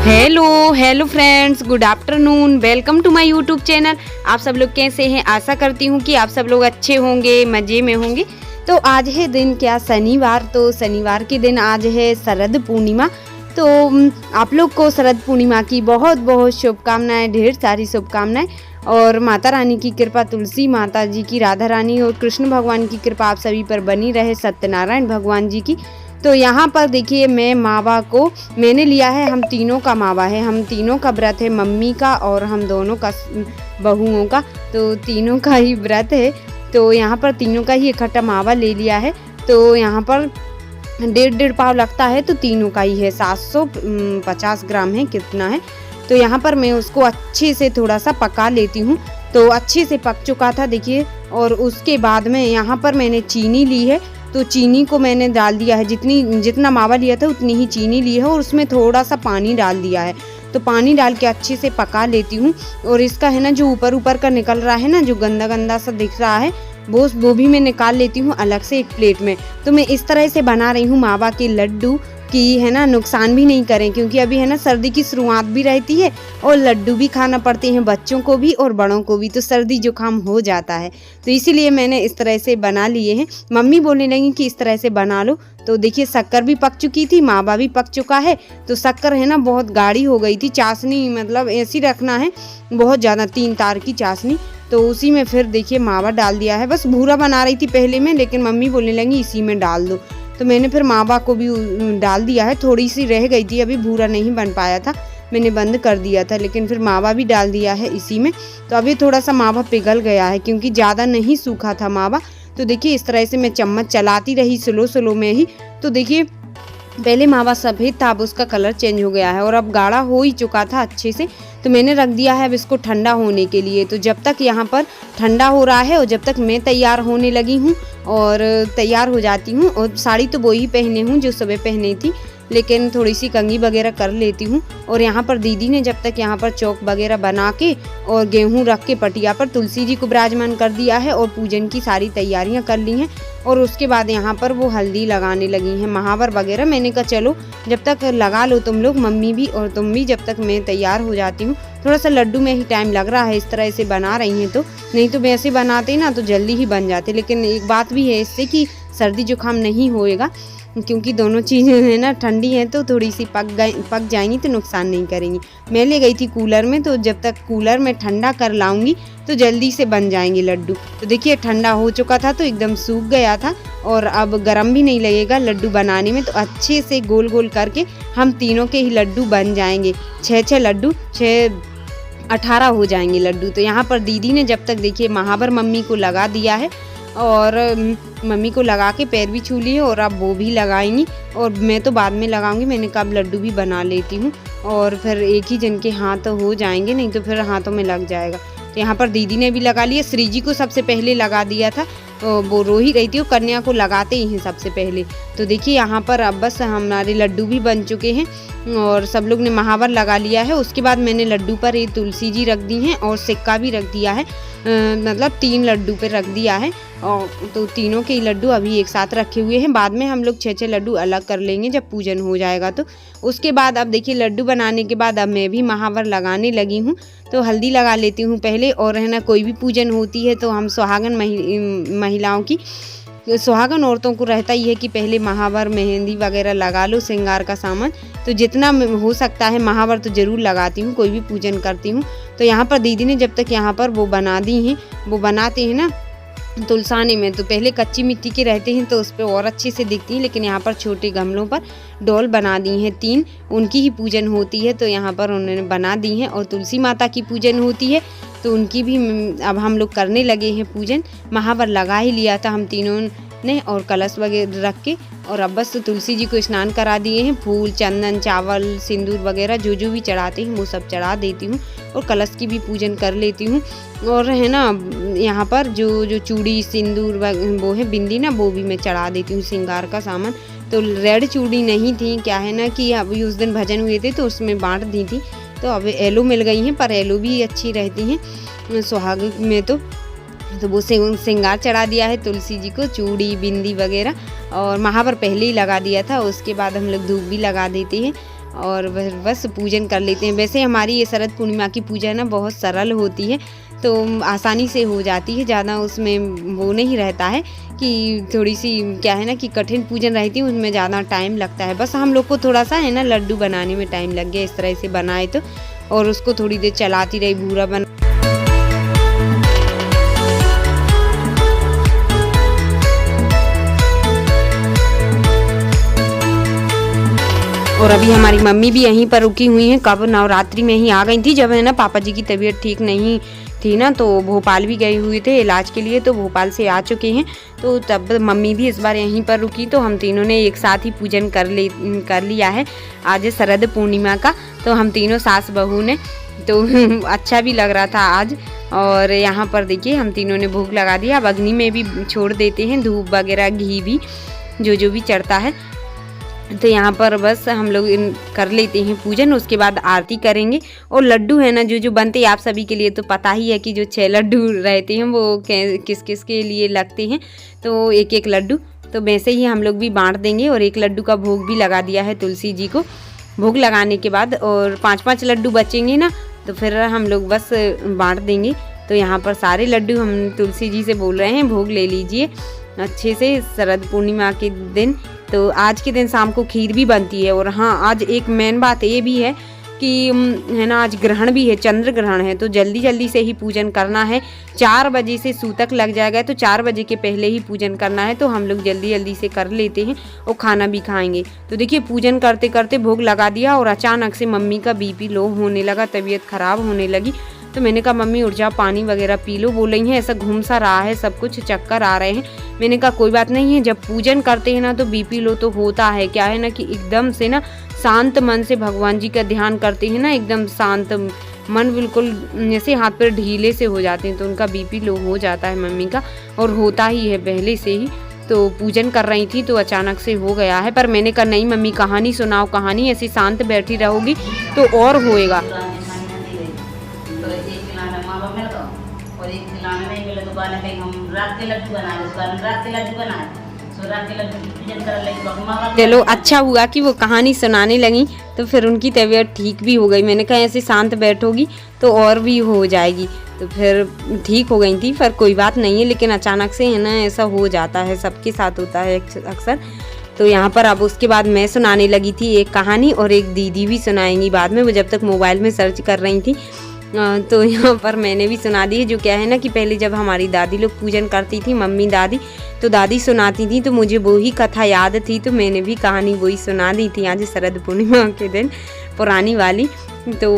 Hello friends, good afternoon. Welcome to my YouTube channel. आप सब लोग कैसे हैं? आशा करती हूँ कि आप सब लोग अच्छे होंगे, मज़े में होंगे। तो आज है दिन क्या, शनिवार। तो शनिवार के दिन आज है शरद पूर्णिमा। तो आप लोग को शरद पूर्णिमा की बहुत बहुत शुभकामनाएं, ढेर सारी शुभकामनाएं। और माता रानी की कृपा, तुलसी माता जी की, राधा रानी और कृष्ण भगवान की कृपा आप सभी पर बनी रहे, सत्यनारायण भगवान जी की। तो यहाँ पर देखिए, मैं मावा को मैंने लिया है, हम तीनों का मावा है, हम तीनों का व्रत है, मम्मी का और हम दोनों का, बहुओं का। तो तीनों का ही व्रत है। तो यहाँ पर तीनों का ही इकट्ठा मावा ले लिया है। तो यहाँ पर 1.5 पाव लगता है, तो तीनों का ही है, 750 ग्राम है, कितना है। तो यहाँ पर मैं उसको अच्छे से थोड़ा सा पका लेती हूँ। तो अच्छे से पक चुका था देखिए। और उसके बाद में यहाँ पर मैंने चीनी ली है। तो चीनी को मैंने डाल दिया है, जितना मावा लिया था उतनी ही चीनी ली है, और उसमें थोड़ा सा पानी डाल दिया है। तो पानी डाल के अच्छे से पका लेती हूँ। और इसका है ना, जो ऊपर का निकल रहा है ना, जो गंदा गंदा सा दिख रहा है, वो भी मैं निकाल लेती हूँ अलग से एक प्लेट में। तो मैं इस तरह से बना रही हूँ मावा के लड्डू कि है ना, नुकसान भी नहीं करें, क्योंकि अभी है ना सर्दी की शुरुआत भी रहती है और लड्डू भी खाना पड़ते हैं, बच्चों को भी और बड़ों को भी। तो सर्दी जुकाम हो जाता है, तो इसीलिए मैंने इस तरह से बना लिए हैं। मम्मी बोलने लगी कि इस तरह से बना लो। तो देखिए, शक्कर भी पक चुकी थी, मावा भी पक चुका है। तो शक्कर है ना बहुत गाढ़ी हो गई थी, चाशनी मतलब ऐसी रखना है, बहुत ज़्यादा 3 तार की चाशनी। तो उसी में फिर देखिए मावा डाल दिया है। बस भूरा बना रही थी पहले में, लेकिन मम्मी बोलने लगी इसी में डाल दो। तो मैंने फिर मावा को भी डाल दिया है। थोड़ी सी रह गई थी, अभी भूरा नहीं बन पाया था, मैंने बंद कर दिया था, लेकिन फिर मावा भी डाल दिया है इसी में। तो अभी थोड़ा सा मावा पिघल गया है, क्योंकि ज़्यादा नहीं सूखा था मावा। तो देखिए, इस तरह से मैं चम्मच चलाती रही स्लो में ही। तो देखिए, पहले मावा सफ़ेद था, अब उसका कलर चेंज हो गया है और अब गाढ़ा हो ही चुका था अच्छे से। तो मैंने रख दिया है अब इसको ठंडा होने के लिए। तो जब तक यहाँ पर ठंडा हो रहा है और जब तक मैं तैयार होने लगी हूँ और तैयार हो जाती हूँ, और साड़ी तो वो ही पहने हूँ जो सुबह पहनी थी, लेकिन थोड़ी सी कंघी वगैरह कर लेती हूँ। और यहाँ पर दीदी ने जब तक यहाँ पर चौक वगैरह बना के और गेहूँ रख के पटिया पर तुलसी जी को विराजमान कर दिया है और पूजन की सारी तैयारियाँ कर ली हैं। और उसके बाद यहाँ पर वो हल्दी लगाने लगी हैं, महावर वगैरह। मैंने कहा चलो जब तक लगा लो तुम लोग, मम्मी भी और तुम भी, जब तक मैं तैयार हो जाती हूँ। थोड़ा सा लड्डू में ही टाइम लग रहा है, इस तरह से बना रही हैं। तो नहीं तो वैसे बनाते ना तो जल्दी ही बन जाते। लेकिन एक बात भी है इससे कि सर्दी जुकाम नहीं होएगा, क्योंकि दोनों चीज़ें है ना ठंडी हैं, तो थोड़ी सी पक जाएंगी तो नुकसान नहीं करेंगी। मैं ले गई थी कूलर में, तो जब तक कूलर में ठंडा कर लाऊंगी तो जल्दी से बन जाएंगे लड्डू। तो देखिए, ठंडा हो चुका था तो एकदम सूख गया था, और अब गरम भी नहीं लगेगा लड्डू बनाने में। तो अच्छे से गोल गोल करके हम तीनों के ही लड्डू बन जाएंगे। 6 लड्डू, 18 हो जाएंगे लड्डू। तो यहाँ पर दीदी ने जब तक देखिए महावर मम्मी को लगा दिया है, और मम्मी को लगा के पैर भी छू लिए, और अब वो भी लगाएंगी और मैं तो बाद में लगाऊंगी। मैंने कब लड्डू भी बना लेती हूँ, और फिर एक ही जन के हाथ हो जाएंगे, नहीं तो फिर हाथों में लग जाएगा। तो यहाँ पर दीदी ने भी लगा लिया। श्री जी को सबसे पहले लगा दिया था, तो वो रो ही रही थी, वो कन्या को लगाते ही हैं सबसे पहले। तो देखिए, यहाँ पर अब बस हमारे लड्डू भी बन चुके हैं और सब लोग ने महावर लगा लिया है। उसके बाद मैंने लड्डू पर ये तुलसी जी रख दी हैं और सिक्का भी रख दिया है, मतलब 3 लड्डू पे रख दिया है। और तो तीनों के लड्डू अभी एक साथ रखे हुए हैं। बाद में हम लोग 6 लड्डू अलग कर लेंगे जब पूजन हो जाएगा। तो उसके बाद अब देखिए, लड्डू बनाने के बाद अब मैं भी महावर लगाने लगी हूँ। तो हल्दी लगा लेती हूँ पहले, और है ना कोई भी पूजन होती है तो हम सुहागन महिलाओं की, सुहागन औरतों को रहता ही है कि पहले महावर, मेहंदी वगैरह लगा लो, श्रृंगार का सामान। तो जितना हो सकता है महावर तो ज़रूर लगाती हूँ, कोई भी पूजन करती हूँ। तो यहाँ पर दीदी ने जब तक यहाँ पर वो बना दी हैं, वो बनाते हैं ना तुलसाने में, तो पहले कच्ची मिट्टी के रहते हैं तो उस पर और अच्छे से दिखती हैं, लेकिन यहाँ पर छोटे गमलों पर डॉल बना दी हैं 3, उनकी ही पूजन होती है। तो यहाँ पर उन्होंने बना दी हैं, और तुलसी माता की पूजन होती है तो उनकी भी अब हम लोग करने लगे हैं पूजन। महावर लगा ही लिया था हम तीनों ने, और कलश वगैरह रख के, और अब बस तुलसी जी को स्नान करा दिए हैं। फूल, चंदन, चावल, सिंदूर वगैरह जो भी चढ़ाते हैं वो सब चढ़ा देती हूँ, और कलश की भी पूजन कर लेती हूँ। और है ना, यहाँ पर जो चूड़ी, सिंदूर वो है, बिंदी ना, वो भी मैं चढ़ा देती हूँ, श्रृंगार का सामान। तो रेड चूड़ी नहीं थी, क्या है ना कि अभी उस दिन भजन हुए थे तो उसमें बांट दी थी, तो अब येलो मिल गई हैं, पर येलो भी अच्छी रहती हैं सुहाग में। तो वो श्रृंगार चढ़ा दिया है तुलसी जी को, चूड़ी, बिंदी वगैरह, और महावर पहले ही लगा दिया था। उसके बाद हम लोग धूप भी लगा देते हैं। और बस पूजन कर लेते हैं। वैसे हमारी ये शरद पूर्णिमा की पूजा ना बहुत सरल होती है, तो आसानी से हो जाती है, ज़्यादा उसमें वो नहीं रहता है कि थोड़ी सी क्या है ना कि कठिन पूजन रहती है, उसमें ज़्यादा टाइम लगता है। बस हम लोग को थोड़ा सा है ना लड्डू बनाने में टाइम लग गया, इस तरह से बनाए तो, और उसको थोड़ी देर चलाती रही, भूरा बना। और अभी हमारी मम्मी भी यहीं पर रुकी हुई हैं, कब नवरात्रि में ही आ गई थी, जब है ना पापा जी की तबीयत ठीक नहीं थी ना, तो भोपाल भी गए हुए थे इलाज के लिए, तो भोपाल से आ चुके हैं, तो तब मम्मी भी इस बार यहीं पर रुकी, तो हम तीनों ने एक साथ ही पूजन कर लिया है आज शरद पूर्णिमा का। तो हम तीनों सास बहू ने, तो अच्छा भी लग रहा था आज। और यहाँ पर देखिए हम तीनों ने भोग लगा दिया। अब अग्नि में भी छोड़ देते हैं धूप वगैरह, घी भी जो भी चढ़ता है। तो यहाँ पर बस हम लोग कर लेते हैं पूजन, उसके बाद आरती करेंगे। और लड्डू है ना जो बनते हैं आप सभी के लिए तो पता ही है कि जो 6 लड्डू रहते हैं वो किस किस के लिए लगते हैं, तो एक एक लड्डू तो वैसे ही हम लोग भी बांट देंगे। और 1 लड्डू का भोग भी लगा दिया है तुलसी जी को। भोग लगाने के बाद और 5-5 लड्डू बचेंगे ना, तो फिर हम लोग बस बांट देंगे। तो यहाँ पर सारे लड्डू हम तुलसी जी से बोल रहे हैं भोग ले लीजिए अच्छे से शरद पूर्णिमा के दिन। तो आज के दिन शाम को खीर भी बनती है। और हाँ, आज एक मेन बात ये भी है कि है ना आज ग्रहण भी है, चंद्र ग्रहण है, तो जल्दी से ही पूजन करना है। 4 बजे से सूतक लग जाएगा, तो 4 बजे के पहले ही पूजन करना है, तो हम लोग जल्दी से कर लेते हैं और खाना भी खाएंगे। तो देखिए पूजन करते करते भोग लगा दिया और अचानक से मम्मी का बीपी लो होने लगा, तबीयत खराब होने लगी। तो मैंने कहा मम्मी उठ जाओ, पानी वगैरह पी लो। बोल रही हैं ऐसा घूम सा रहा है, सब कुछ चक्कर आ रहे हैं। मैंने कहा कोई बात नहीं है, जब पूजन करते हैं ना तो बीपी लो तो होता है। क्या है ना कि एकदम से ना शांत मन से भगवान जी का ध्यान करते हैं ना, एकदम शांत मन, बिल्कुल जैसे हाथ पैर ढीले से हो जाते हैं, तो उनका बीपी लो हो जाता है मम्मी का, और होता ही है पहले से ही। तो पूजन कर रही थी तो अचानक से हो गया है। पर मैंने कहा नहीं मम्मी कहानी सुनाओ, कहानी ऐसी शांत बैठी रहोगी तो और होएगा। और एक खिलाना नहीं मिले तो गाने पे हम रात के लड्डू बनाए, उस बार रात के लड्डू बनाए, सो रात के लड्डू पूजन कर ले। चलो अच्छा हुआ कि वो कहानी सुनाने लगी, तो फिर उनकी तबीयत ठीक भी हो गई। मैंने कहा ऐसे शांत बैठोगी तो और भी हो जाएगी, तो फिर ठीक हो गई थी। पर कोई बात नहीं है, लेकिन अचानक से है ना ऐसा हो जाता है, सबके साथ होता है अक्सर। तो यहाँ पर अब उसके बाद मैं सुनाने लगी थी एक कहानी, और एक दीदी भी सुनाएंगी बाद में, वो जब तक मोबाइल में सर्च कर रही थी। तो यहाँ पर मैंने भी सुना दी है। जो क्या है ना कि पहले जब हमारी दादी लोग पूजन करती थी, मम्मी दादी, तो दादी सुनाती थी, तो मुझे वही कथा याद थी, तो मैंने भी कहानी वही सुना दी थी आज शरद पूर्णिमा के दिन, पुरानी वाली। तो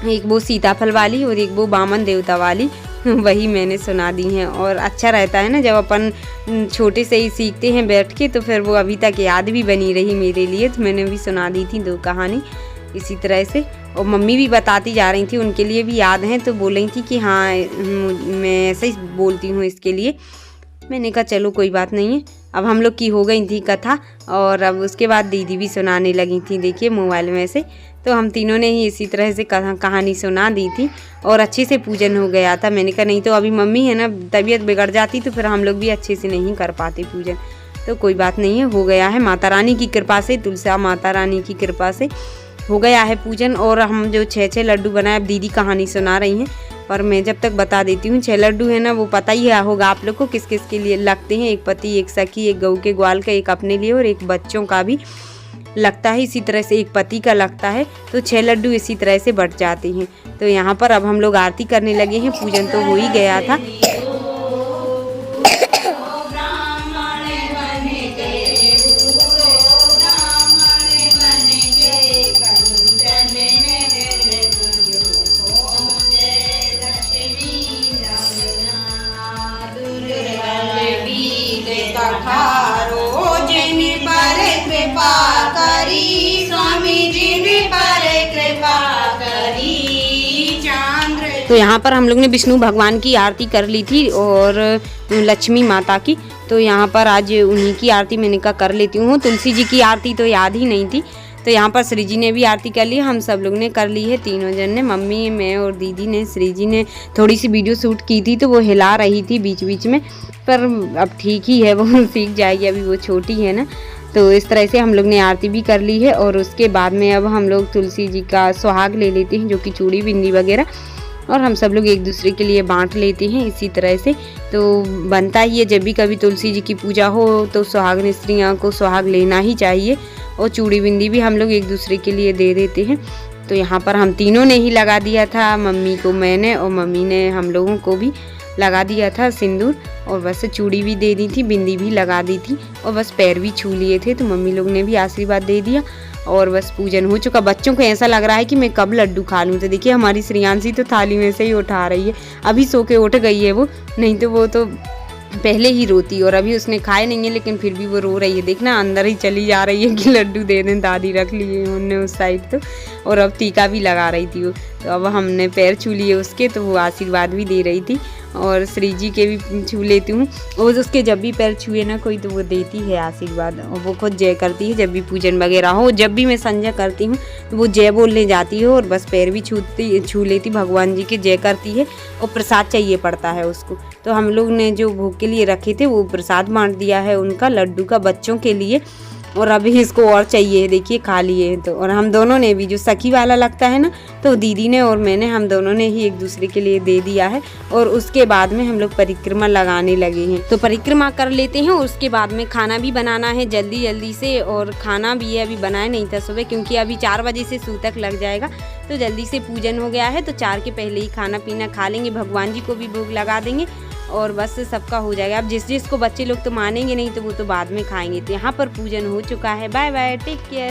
एक वो सीताफल वाली और एक वो बामन देवता वाली, वही मैंने सुना दी हैं। और अच्छा रहता है ना जब अपन छोटे से ही सीखते हैं बैठ के, तो फिर वो अभी तक याद भी बनी रही मेरे लिए। तो मैंने भी सुना दी थी 2 कहानी इसी तरह से, और मम्मी भी बताती जा रही थी, उनके लिए भी याद हैं, तो बोल रही थी कि हाँ मैं ऐसे ही बोलती हूँ इसके लिए। मैंने कहा चलो कोई बात नहीं है। अब हम लोग की हो गई थी कथा, और अब उसके बाद दीदी भी सुनाने लगी थी, देखिए मोबाइल में से। तो हम तीनों ने ही इसी तरह से कहानी सुना दी थी, और अच्छे से पूजन हो गया था। मैंने कहा नहीं तो अभी मम्मी है ना तबीयत बिगड़ जाती तो फिर हम लोग भी अच्छे से नहीं कर पाते पूजन। तो कोई बात नहीं है, हो गया है माता रानी की कृपा से, तुलसा माता रानी की कृपा से हो गया है पूजन। और हम जो 6 लड्डू बनाए, अब दीदी कहानी सुना रही हैं, पर मैं जब तक बता देती हूँ। 6 लड्डू है ना, वो पता ही होगा आप लोग को किस किस के लिए लगते हैं। एक पति, एक सखी, एक गऊ के ग्वाल का, एक अपने लिए, और एक बच्चों का भी लगता है। इसी तरह से एक पति का लगता है, तो 6 लड्डू इसी तरह से बट जाते हैं। तो यहाँ पर अब हम लोग आरती करने लगे हैं, पूजन तो हो ही गया था। तो यहाँ पर हम लोग ने विष्णु भगवान की आरती कर ली थी और लक्ष्मी माता की। तो यहाँ पर आज उन्हीं की आरती मैंने कहा कर लेती हूँ। तुलसी जी की आरती तो याद ही नहीं थी, तो यहाँ पर श्री जी ने भी आरती कर ली, हम सब लोग ने कर ली है, तीनों जन ने, मम्मी, मैं और दीदी ने। श्री जी ने थोड़ी सी वीडियो शूट की थी तो वो हिला रही थी बीच बीच में, पर अब ठीक ही है, वो सीख जाएगी, अभी वो छोटी है ना। तो इस तरह से हम लोग ने आरती भी कर ली है और उसके बाद में अब हम लोग तुलसी जी का सुहाग ले लेते हैं, जो कि चूड़ी बिंदी वगैरह, और हम सब लोग एक दूसरे के लिए बांट लेते हैं। इसी तरह से तो बनता ही है, जब भी कभी तुलसी जी की पूजा हो तो सुहागन स्त्रियों को सुहाग लेना ही चाहिए, और चूड़ी बिंदी भी हम लोग एक दूसरे के लिए दे देते हैं। तो यहाँ पर हम तीनों ने ही लगा दिया था, मम्मी को मैंने और मम्मी ने हम लोगों को भी लगा दिया था सिंदूर, और बस चूड़ी भी दे दी थी, बिंदी भी लगा दी थी, और बस पैर भी छू लिए थे। तो मम्मी लोग ने भी आशीर्वाद दे दिया और बस पूजन हो चुका। बच्चों को ऐसा लग रहा है कि मैं कब लड्डू खा लूँ। तो देखिए हमारी श्रेयांशी तो थाली में से ही उठा रही है, अभी सो के उठ गई है वो, नहीं तो वो तो पहले ही रोती, और अभी उसने खाए नहीं है लेकिन फिर भी वो रो रही है। देखना अंदर ही चली जा रही है कि लड्डू दे दें, दादी रख लिए उन्होंने उस साइड तो, और अब टीका भी लगा रही थी वो। तो अब हमने पैर छू लिए उसके, तो वो आशीर्वाद भी दे रही थी, और श्री जी के भी छू लेती हूँ। और उसके जब भी पैर छुए ना कोई तो वो देती है आशीर्वाद, और वो खुद जय करती है। जब भी पूजन वगैरह हो, जब भी मैं संजय करती हूँ तो वो जय बोलने जाती है, और बस पैर भी छू लेती, भगवान जी के जय करती है, और प्रसाद चाहिए पड़ता है उसको। तो हम लोग ने जो भोग के लिए रखे थे वो प्रसाद बांट दिया है उनका, लड्डू का, बच्चों के लिए, और अभी इसको और चाहिए, देखिए खा लिए तो। और हम दोनों ने भी, जो सखी वाला लगता है ना, तो दीदी ने और मैंने, हम दोनों ने ही एक दूसरे के लिए दे दिया है। और उसके बाद में हम लोग परिक्रमा लगाने लगे हैं, तो परिक्रमा कर लेते हैं। उसके बाद में खाना भी बनाना है जल्दी जल्दी से, और खाना भी है, अभी बनाया नहीं था सुबह, क्योंकि अभी 4 बजे से सूतक लग जाएगा, तो जल्दी से पूजन हो गया है, तो 4 के पहले ही खाना पीना खा लेंगे, भगवान जी को भी भोग लगा देंगे, और बस सबका हो जाएगा। अब जिस जिसको बच्चे लोग तो मानेंगे नहीं, तो वो तो बाद में खाएंगे। तो यहाँ पर पूजन हो चुका है। Bye bye, take care.